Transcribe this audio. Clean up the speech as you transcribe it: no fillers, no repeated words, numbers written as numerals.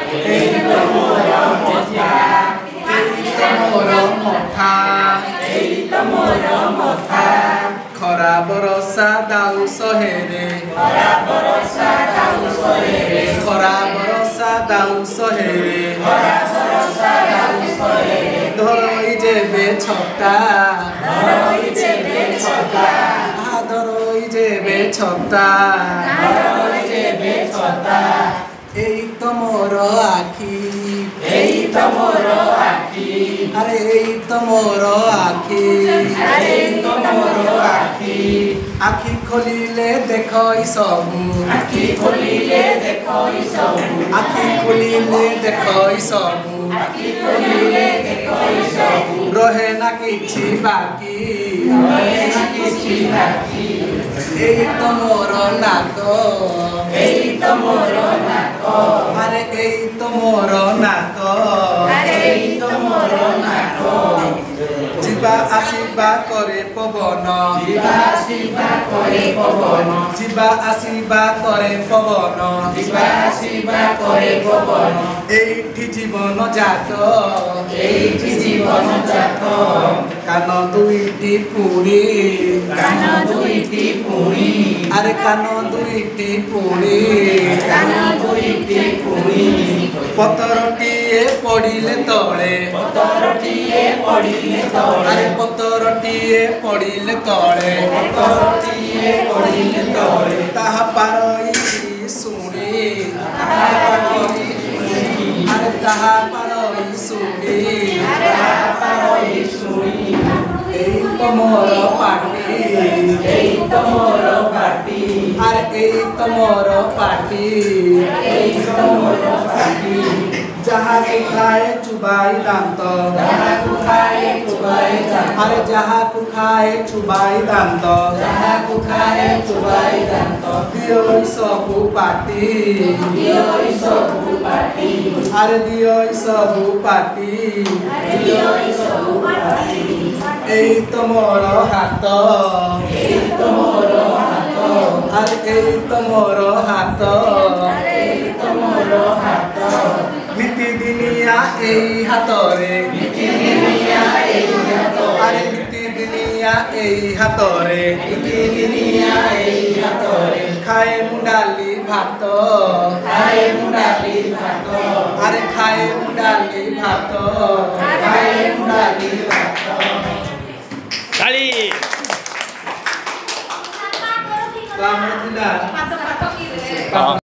Eito moro mota. Eito moro mota. Eito moro mota. Khora borosa dau sohere. Khora borosa dau sohere. Khora borosa dau sohere. Khora borosa dau sohere. Doroi jebe chota. Doroi jebe chota. Doroi jebe chota. Doroi jebe chota. Eito moro akhi. Eito moro akhi. Are eito moro akhi. Are eito moro akhi. Akhi kholile dekho I sabu. Akhi kholile dekho I sabu. Akhi kholile dekho I sabu. Akhi kholile dekho I sabu. Rohe na kichi baki. Rohe na kichi baki. Eito moro nato. Eito moro nato. Are eito moro nato. Are eito moro nato. Jiba asiba kore pobono. Jiba asiba kore pobono. Jiba asiba kore pobono. Jiba asiba kore pobono. Eiti jibono jato. Eiti jibono jato. Kano duiti puri. Kano duiti puri. Are kano duiti puri. Kano duiti puri. Potorotiye podile tole. Potorotiye podile tole. Are potorotiye podile tole. Potorotiye podile tole. Taha paroi suni. Taha paroi suni. Are taha paroi suni. Taha paroi suni. Eito moro pati. Eito moro pati. Are eito moro pati. Eito moro pati. Jaha kukhaye chubai danto. Jaha kukhaye chubai danto. Are jaha kukhaye chubai danto. Jaha kukhaye chubai danto. Dioi sobu pati. Dioi sobu pati. Are dioi sobu pati. Dioi sobu pati. Eito moro hato. Eito moro hato. Are eito moro hato. Are eito moro hato. Miti dunia ei hatore. Miti dunia ei hatore. Are miti dunia ei hatore. Miti dunia ei hatore. Khaye mundali bhato. Khaye mundali bhato. Are khaye mundali bhato. Khaye mundali bhato. Kali. Selamat tidak.